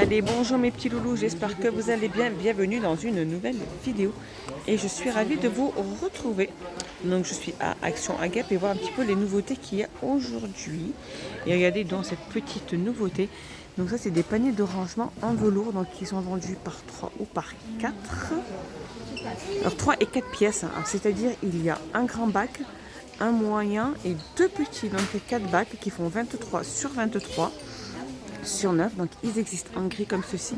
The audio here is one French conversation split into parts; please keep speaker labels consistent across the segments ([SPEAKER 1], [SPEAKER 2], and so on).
[SPEAKER 1] Allez, bonjour mes petits loulous, j'espère que vous allez bien. Bienvenue dans une nouvelle vidéo. Et je suis ravie de vous retrouver. Donc je suis à Action Agape et voir un petit peu les nouveautés qu'il y a aujourd'hui. Et regardez donc cette petite nouveauté. Donc ça c'est des paniers de rangement en velours. Donc qui sont vendus par 3 ou par 4. Alors 3 et 4 pièces. C'est-à-dire il y a un grand bac, un moyen et deux petits. Donc 4 bacs qui font 23 sur 23. Sur 9, donc ils existent en gris comme ceci,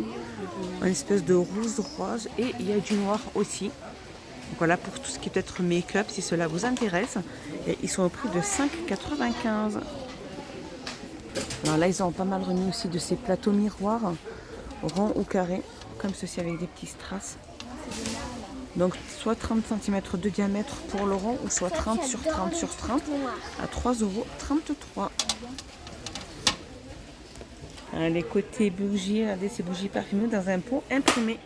[SPEAKER 1] en espèce de rose et il y a du noir aussi. Donc voilà pour tout ce qui peut être make-up si cela vous intéresse. Et ils sont au prix de 5,95 €. Alors là ils ont pas mal remis aussi de ces plateaux miroirs, ronds ou carrés, comme ceci avec des petits strass. Donc soit 30 cm de diamètre pour le rond ou soit 30 sur 30 sur 30 à 3,33 €. Les côtés bougies, regardez ces bougies parfumées dans un pot imprimé.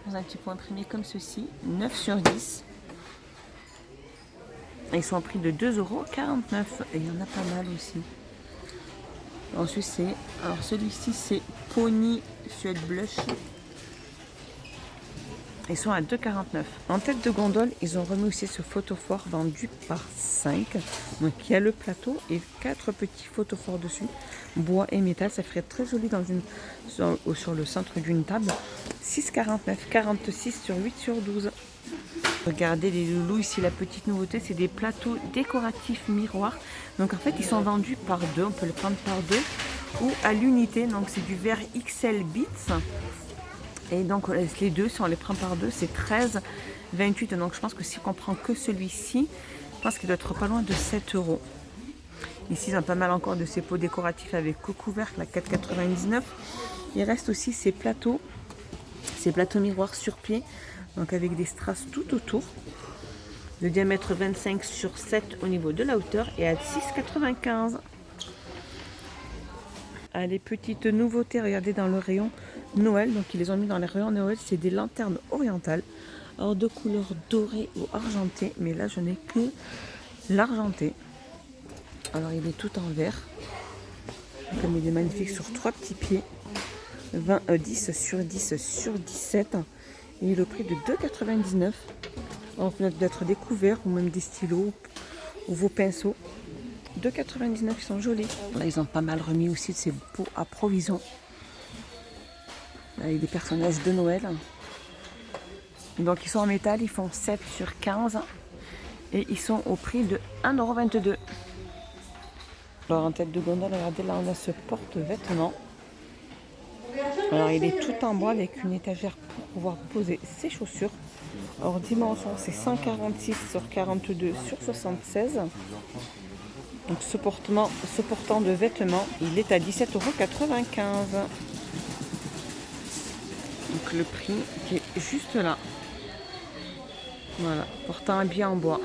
[SPEAKER 1] Dans un petit pot imprimé comme ceci, 9 sur 10. Ils sont au prix de 2,49 €. Et il y en a pas mal aussi. Ensuite, alors celui-ci, c'est Pony Suede Blush. Ils sont à 2,49 €. En tête de gondole, ils ont remis aussi ce photophore vendu par 5. Donc il y a le plateau et 4 petits photophores dessus. Bois et métal, ça ferait très joli sur le centre d'une table. 6,49 €, 46 sur 8 sur 12. Regardez les loulous, ici la petite nouveauté, c'est des plateaux décoratifs miroirs. Donc en fait ils sont vendus par deux, on peut le prendre par deux ou à l'unité. Donc c'est du verre XL Beats. Et donc les deux, si on les prend par deux, c'est 13,28 €. Donc je pense que si on prend que celui-ci, je pense qu'il doit être pas loin de 7 €. Ici, ils ont pas mal encore de ces pots décoratifs avec couvercle à 4,99 €. Il reste aussi ces plateaux miroirs sur pied, donc avec des strass tout autour, de diamètre 25 sur 7 au niveau de la hauteur et à 6,95 €. Les petites nouveautés, regardez dans le rayon Noël, donc ils les ont mis dans les rayons Noël, c'est des lanternes orientales, alors de couleur dorée ou argentée, mais là je n'ai que l'argenté. Alors il est tout en vert, comme il est magnifique sur 3 petits pieds, 10 sur 10 sur 17, et il est au prix de 2,99 €. Alors peut être des couverts ou même des stylos ou vos pinceaux. 2,99 €, ils sont jolis. Là ils ont pas mal remis aussi de ces pots à provision avec des personnages de Noël. Donc ils sont en métal, ils font 7 sur 15 et ils sont au prix de 1,22 €. Alors en tête de gondole, regardez là on a ce porte-vêtements. Alors il est tout en bois avec une étagère pour pouvoir poser ses chaussures. Alors dimension c'est 146 sur 42 sur 76. Donc ce portant de vêtements, il est à 17,95 €. Donc le prix qui est juste là. Voilà, portant habillé en bois.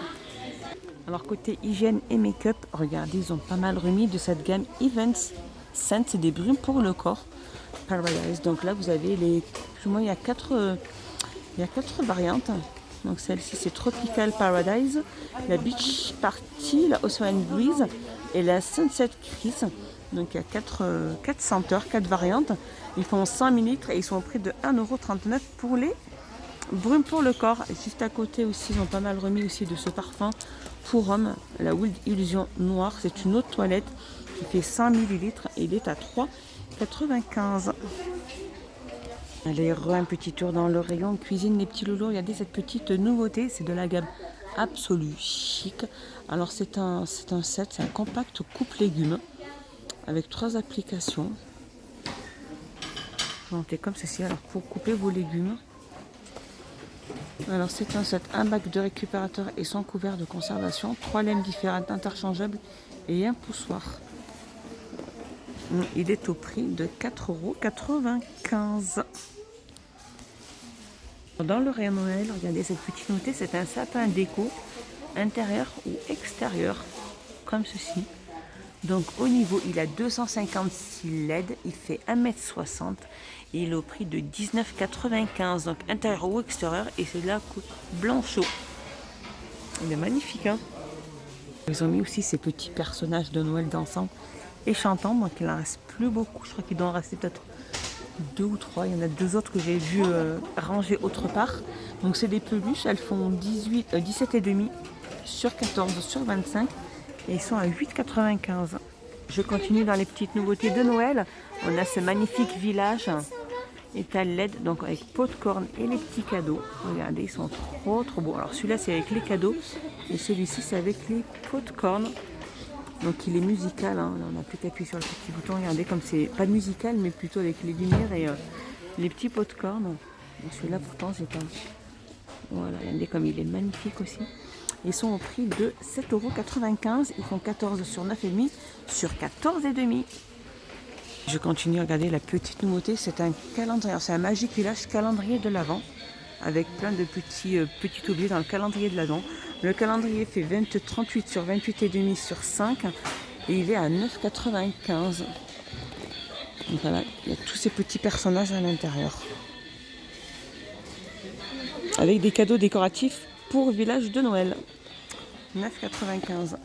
[SPEAKER 1] Alors côté hygiène et make-up, regardez, ils ont pas mal remis de cette gamme Events Scent, c'est des brumes pour le corps. Paradise. Donc là vous avez plus ou moins il y a 4 variantes. Donc celle-ci c'est Tropical Paradise, la Beach Party, la Ocean Breeze et la Sunset Kiss. Donc il y a 4 senteurs, 4 variantes. Ils font 100 ml et ils sont au prix de 1,39 € pour les brumes pour le corps. Et juste à côté aussi, ils ont pas mal remis aussi de ce parfum pour hommes, la Wild Illusion Noire. C'est une eau de toilette qui fait 100 ml et il est à 3,95 €. Allez, un petit tour dans le rayon cuisine, les petits loulous. Regardez cette petite nouveauté, c'est de la gamme Absolu Chic. Alors c'est un set, c'est un compact coupe légumes avec 3 applications. Montez comme ceci, alors pour couper vos légumes. Alors c'est un set, un bac de récupérateur et son couvert de conservation, 3 lames différentes interchangeables et un poussoir. Il est au prix de 4,95 €. Dans le rayon Noël, regardez cette petite nouveauté, c'est un sapin déco intérieur ou extérieur, comme ceci. Donc au niveau, il a 256 LED, il fait 1,60 m et il est au prix de 19,95 €. Donc intérieur ou extérieur, et celui-là coûte blanchot. Il est magnifique, hein. Ils ont mis aussi ces petits personnages de Noël dansant et chantant, donc il n'en reste plus beaucoup. Je crois qu'il doit en rester peut-être 2 ou 3. Il y en a 2 autres que j'ai vu ranger autre part. Donc c'est des peluches, elles font 17,5 sur 14 sur 25 et ils sont à 8,95. Je continue dans les petites nouveautés de Noël. On a ce magnifique village étal LED, donc avec pot de corne et les petits cadeaux. Regardez, ils sont trop beaux. Alors celui-là c'est avec les cadeaux et celui-ci c'est avec les pots de corne. Donc il est musical, hein. Là, on a peut-être appuyé sur le petit bouton. Regardez comme c'est pas musical mais plutôt avec les lumières et les petits pots de corne. Donc celui-là pourtant c'est pas... Voilà, regardez comme il est magnifique aussi. Ils sont au prix de 7,95 €. Ils font 14 sur 9,5 sur 14,5. Je continue à regarder la petite nouveauté. C'est un calendrier. C'est un Magic Village calendrier de l'Avent avec plein de petits objets dans le calendrier de l'Avent. Le calendrier fait 38 sur 28,5 sur 5 et il est à 9,95. Donc voilà, il y a tous ces petits personnages à l'intérieur. Avec des cadeaux décoratifs pour village de Noël. 9,95.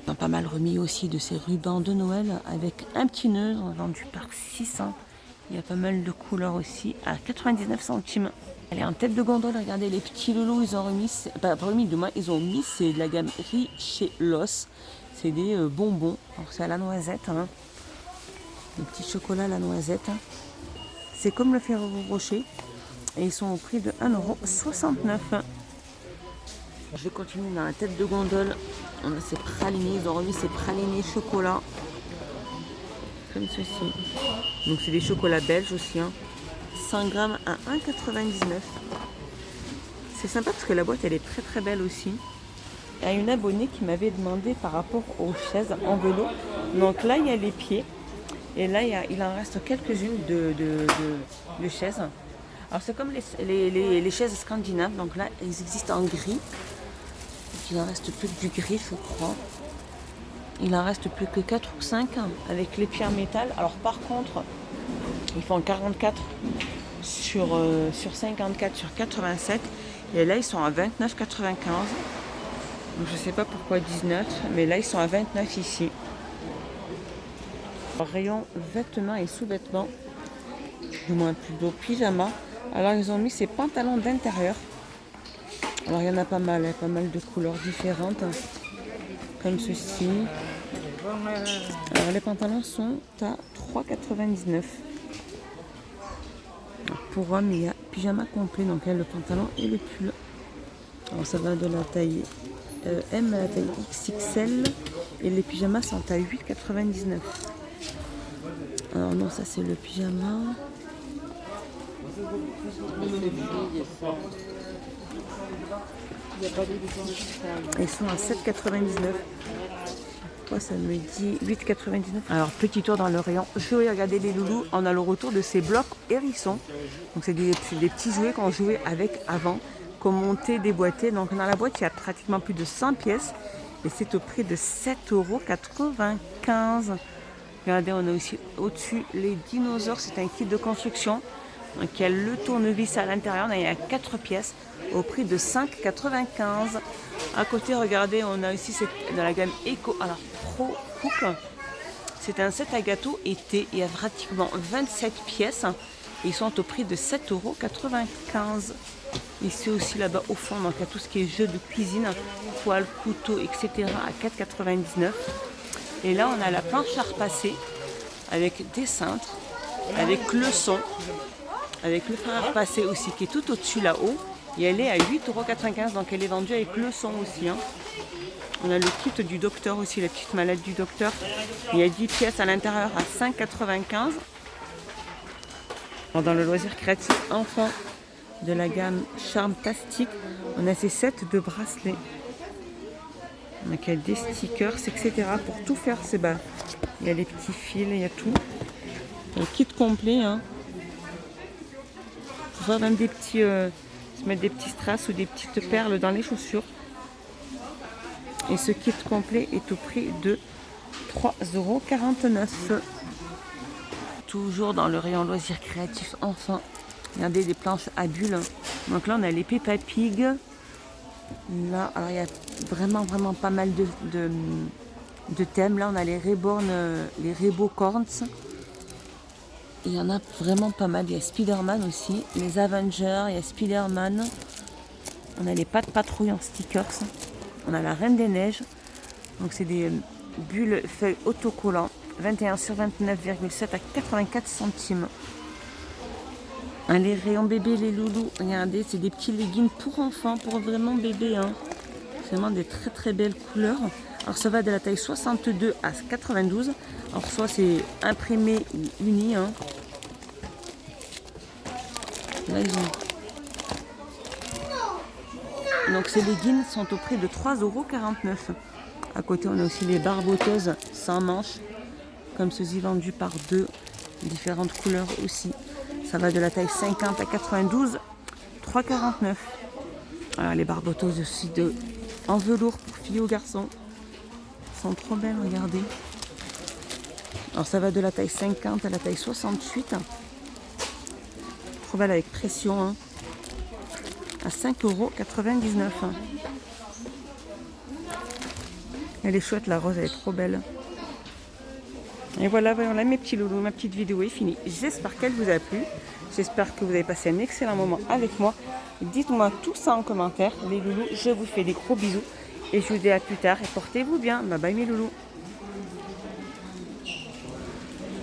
[SPEAKER 1] On a pas mal remis aussi de ces rubans de Noël avec un petit nœud vendu par 600. Il y a pas mal de couleurs aussi à 99 centimes. Allez, en tête de gondole, regardez les petits loulous, ils ont remis, pas remis, du moins, ils ont mis, c'est de la gamme Richellos. C'est des bonbons. Alors c'est à la noisette, hein. Le petit chocolat à la noisette. C'est comme le Ferrero Rocher. Et ils sont au prix de 1,69 €. Je continue dans la tête de gondole. On a ces pralinés. Ils ont remis ces pralinés chocolat. Comme ceci. Donc c'est des chocolats belges aussi. Hein. 100 grammes à 1,99 €. C'est sympa parce que la boîte elle est très belle aussi. Il y a une abonnée qui m'avait demandé par rapport aux chaises en vélo. Donc là il y a les pieds. Et là il en reste quelques-unes de chaises. Alors c'est comme les chaises scandinaves, donc là ils existent en gris. Il en reste plus que du gris je crois. Il en reste plus que 4 ou 5 avec les pieds en métal. Alors par contre, ils font 44 sur 54 sur 87. Et là ils sont à 29,95. Donc je sais pas pourquoi 19, mais là ils sont à 29 ici. Rayon vêtements et sous-vêtements, du moins plutôt pyjama. Alors ils ont mis ces pantalons d'intérieur. Alors il y en a pas mal, il y a pas mal de couleurs différentes, comme ceci. Alors les pantalons sont à 3,99. Pour hommes, il y a pyjama complet, donc il y a le pantalon et le pull. Alors ça va de la taille M à la taille XXL et les pyjamas sont à 8,99. Alors non, ça c'est le pyjama. Ils sont à 7,99. Pourquoi ça me dit 8,99? Alors petit tour dans le rayon jouets, regardez les loulous, on a le retour de ces blocs hérissons. Donc c'est des petits jouets qu'on jouait avec avant, qu'on montait, déboîtait. Donc dans la boîte il y a pratiquement plus de 100 pièces et c'est au prix de 7,95 €. Regardez, on a aussi au-dessus les dinosaures, c'est un kit de construction. Donc il y a le tournevis à l'intérieur, il y a 4 pièces au prix de 5,95 €. À côté, regardez, on a aussi dans la gamme Eco, alors Pro Cook. C'est un set à gâteau été, il y a pratiquement 27 pièces. Ils sont au prix de 7,95 €. Ici aussi là-bas au fond, donc il y a tout ce qui est jeux de cuisine, poêle, couteau, etc. à 4,99 €. Et là, on a la planche à repasser avec des cintres, avec le son, avec le fer à repasser aussi qui est tout au-dessus là-haut. Et elle est à 8,95 €, donc elle est vendue avec le son aussi. Hein. On a le kit du docteur aussi, la petite mallette du docteur. Il y a 10 pièces à l'intérieur à 5,95 €. Dans le loisir créatif enfant de la gamme Charmtastic, on a ces sets de bracelets. Donc il y a des stickers, etc. pour tout faire. Il y a les petits fils, il y a tout. Le kit complet. Hein. Pour faire même des petits, se mettre des petits strass ou des petites perles dans les chaussures. Et ce kit complet est au prix de 3,49 €. Toujours dans le rayon loisirs créatifs enfants. Regardez des planches à bulles. Donc là on a les Peppa Pig. Là, alors il y a vraiment pas mal de thèmes. Là, on a les Reborn, les Rebo Corns. Il y en a vraiment pas mal. Il y a Spider-Man aussi, les Avengers, il y a Spider-Man. On a les pattes patrouilles en stickers. On a la Reine des Neiges. Donc c'est des bulles feuilles autocollants. 21 sur 29,7 à 84 centimes. Les rayons bébés, les loulous. Regardez, c'est des petits leggings pour enfants, pour vraiment bébés. Hein. C'est vraiment des très très belles couleurs. Alors ça va de la taille 62 à 92. Alors soit c'est imprimé ou uni. Hein. Là ils ont. Donc ces leggings sont au prix de 3,49 €. À côté on a aussi les barboteuses sans manches. Comme ceci vendu par deux. Différentes couleurs aussi. Ça va de la taille 50 à 92. 3,49 €. Voilà les barboteuses aussi en velours pour filles ou garçons. Elles sont trop belles, regardez. Alors ça va de la taille 50 à la taille 68. Trop belle avec pression. Hein. À 5,99 €. Elle est chouette, la rose, elle est trop belle. Et voilà, voilà mes petits loulous, ma petite vidéo est finie. J'espère qu'elle vous a plu. J'espère que vous avez passé un excellent moment avec moi. Dites-moi tout ça en commentaire. Les loulous, je vous fais des gros bisous. Et je vous dis à plus tard et portez-vous bien. Bye bye mes loulous.